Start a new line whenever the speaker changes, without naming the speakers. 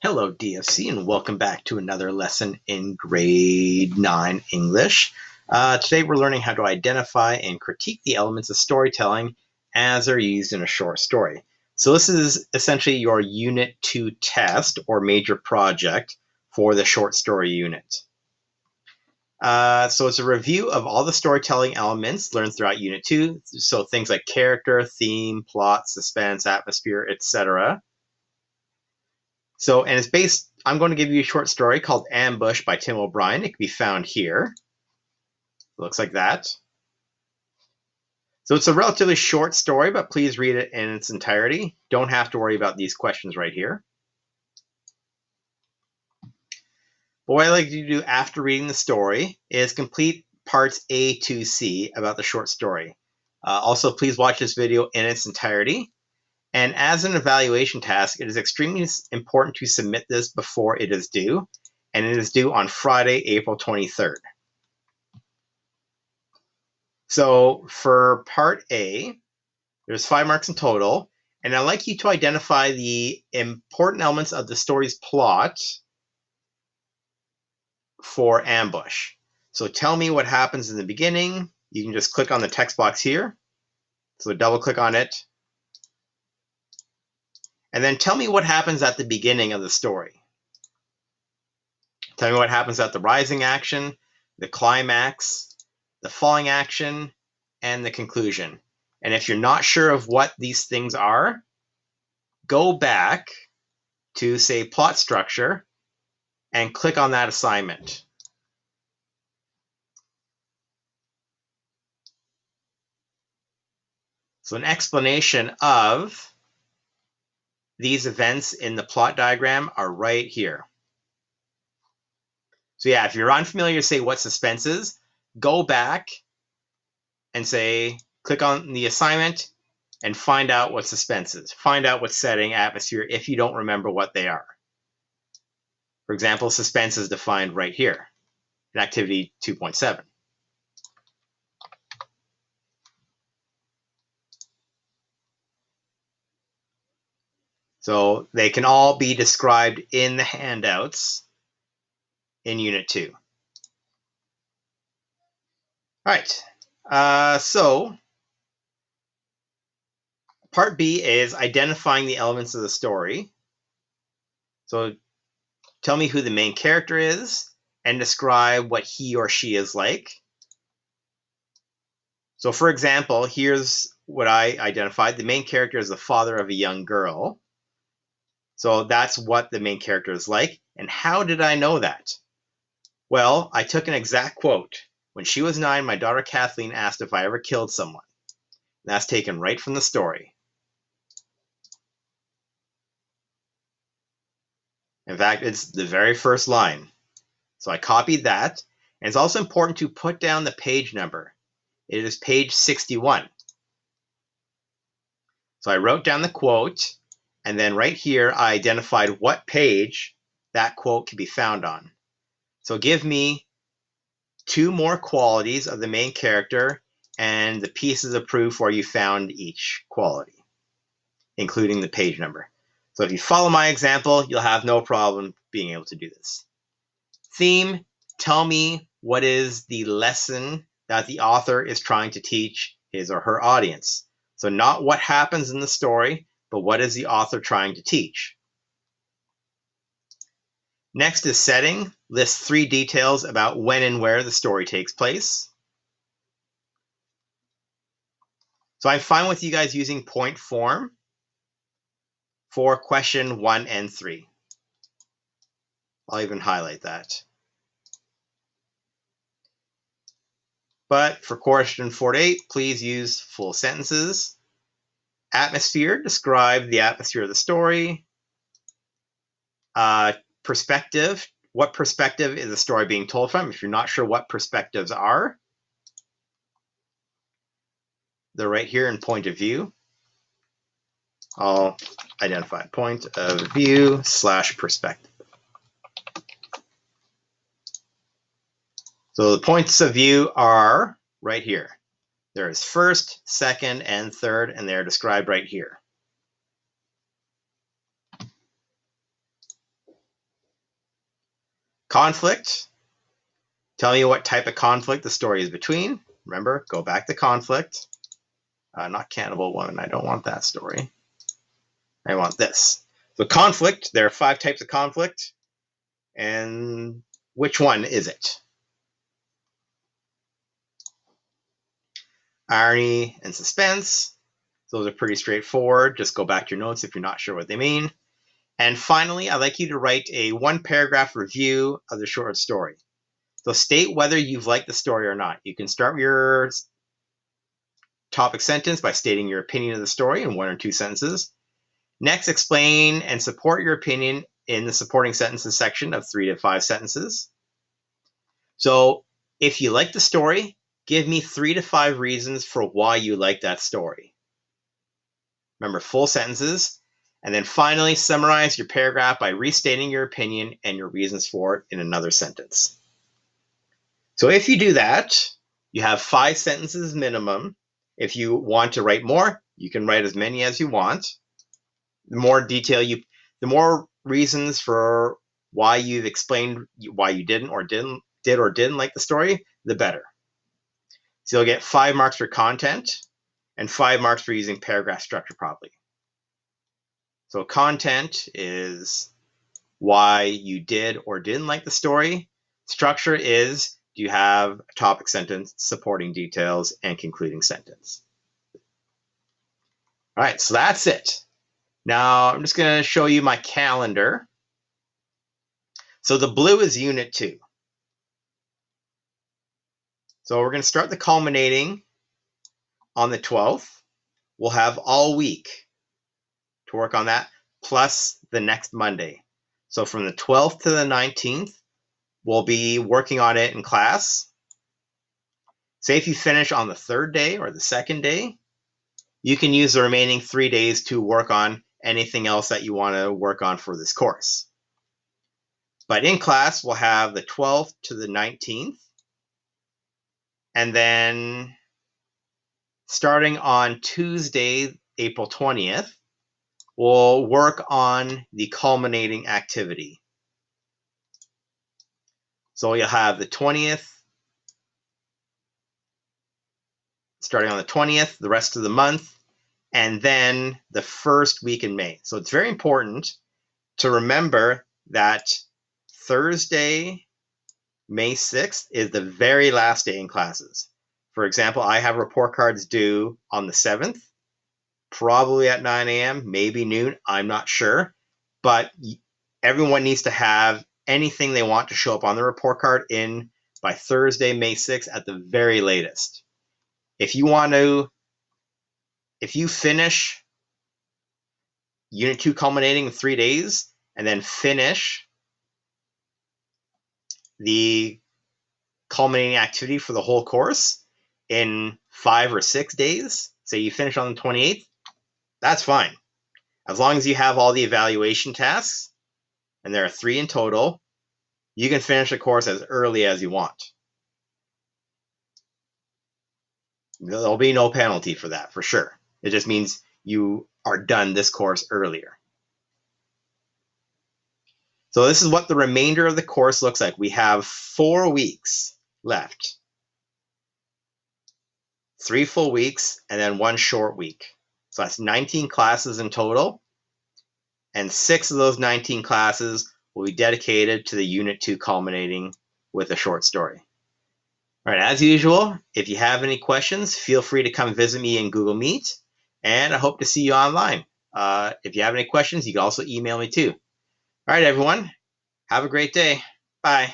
Hello DFC and welcome back to another lesson in grade 9 English. Today we're learning how to identify and critique the elements of storytelling as they're used in a short story. So this is essentially your Unit 2 test or major project for the short story unit. So it's a review of all the storytelling elements learned throughout Unit 2. So things like character, theme, plot, suspense, atmosphere, etc. And it's based, I'm going to give you a short story called Ambush by Tim O'Brien. It can be found here. It looks like that. So it's a relatively short story, but please read it in its entirety. Don't have to worry about these questions right here. But what I like you to do after reading the story is complete parts A to C about the short story. Also, please watch this video in its entirety. And as an evaluation task, it is extremely important to submit this before it is due, and it is due on Friday, April 23rd. So for part A, there's 5 marks in total, and I'd like you to identify the important elements of the story's plot for Ambush. So tell me what happens in the beginning. You can just click on the text box here. So double click on it. And then tell me what happens at the beginning of the story. Tell me what happens at the rising action, the climax, the falling action, and the conclusion. And if you're not sure of what these things are, go back to, say, plot structure and click on that assignment. So an explanation of these events in the plot diagram are right here. So yeah, if you're unfamiliar, say what suspense is, go back and say, click on the assignment and find out what suspense is. Find out what setting, atmosphere, if you don't remember what they are. For example, suspense is defined right here in activity 2.7. So they can all be described in the handouts in Unit 2. All right, so part B is identifying the elements of the story. So tell me who the main character is and describe what he or she is like. So for example, here's what I identified. The main character is the father of a young girl. So that's what the main character is like. And how did I know that? Well, I took an exact quote. When she was 9, my daughter Kathleen asked if I ever killed someone. And that's taken right from the story. In fact, it's the very first line. So I copied that. And it's also important to put down the page number. It is page 61. So I wrote down the quote, and then right here I identified what page that quote can be found on. So give me 2 more qualities of the main character and the pieces of proof where you found each quality, including the page number. So if you follow my example, you'll have no problem being able to do this. Theme, tell me what is the lesson that the author is trying to teach his or her audience. So not what happens in the story, but what is the author trying to teach. Next is setting. List 3 details about when and where the story takes place. So I'm fine with you guys using point form for question 1 and 3. I'll even highlight that. But for question 4 to 8, please use full sentences. Atmosphere, describe the atmosphere of the story. Perspective, what perspective is the story being told from? If you're not sure what perspectives are, they're right here in point of view. I'll identify point of view / perspective. So the points of view are right here. There is first, second, and third, and they're described right here. Conflict. Tell me what type of conflict the story is between. Remember, go back to conflict. Not Cannibal Woman. I don't want that story. I want this. So conflict, there are 5 types of conflict. And which one is it? Irony and suspense. Those are pretty straightforward. Just go back to your notes if you're not sure what they mean. And finally, I'd like you to write a 1-paragraph review of the short story. So state whether you've liked the story or not. You can start your topic sentence by stating your opinion of the story in 1 or 2 sentences. Next, explain and support your opinion in the supporting sentences section of 3 to 5 sentences. So if you like the story, give me 3 to 5 reasons for why you like that story. Remember, full sentences. And then finally, summarize your paragraph by restating your opinion and your reasons for it in another sentence. So if you do that, you have 5 sentences minimum. If you want to write more, you can write as many as you want. The more detail the more reasons for why you've explained why you did or didn't like the story, the better. So you'll get 5 marks for content and 5 marks for using paragraph structure properly. So content is why you did or didn't like the story. Structure is, do you have a topic sentence, supporting details, and concluding sentence? All right, so that's it. Now I'm just going to show you my calendar. So the blue is Unit 2. So we're going to start the culminating on the 12th. We'll have all week to work on that, plus the next Monday. So from the 12th to the 19th, we'll be working on it in class. Say if you finish on the 3rd day or the 2nd day, you can use the remaining 3 days to work on anything else that you want to work on for this course. But in class, we'll have the 12th to the 19th. And then starting on Tuesday, April 20th, we'll work on the culminating activity. So you'll have the 20th, starting on the 20th, the rest of the month, and then the first week in May. So it's very important to remember that Thursday, May 6th is the very last day in classes. For example, I have report cards due on the 7th, probably at 9 a.m., maybe noon, I'm not sure. But everyone needs to have anything they want to show up on the report card in by Thursday, May 6th at the very latest. If you finish Unit 2 culminating in 3 days and then finish the culminating activity for the whole course in 5 or 6 days, say you finish on the 28th, that's fine. As long as you have all the evaluation tasks, and there are 3 in total, you can finish the course as early as you want. There'll be no penalty for that, for sure. It just means you are done this course earlier. So this is what the remainder of the course looks like. We have 4 weeks left. 3 full weeks and then 1 short week. So that's 19 classes in total. And 6 of those 19 classes will be dedicated to the Unit 2 culminating with a short story. All right, as usual, if you have any questions, feel free to come visit me in Google Meet, and I hope to see you online. If you have any questions, you can also email me too. All right, everyone, have a great day. Bye.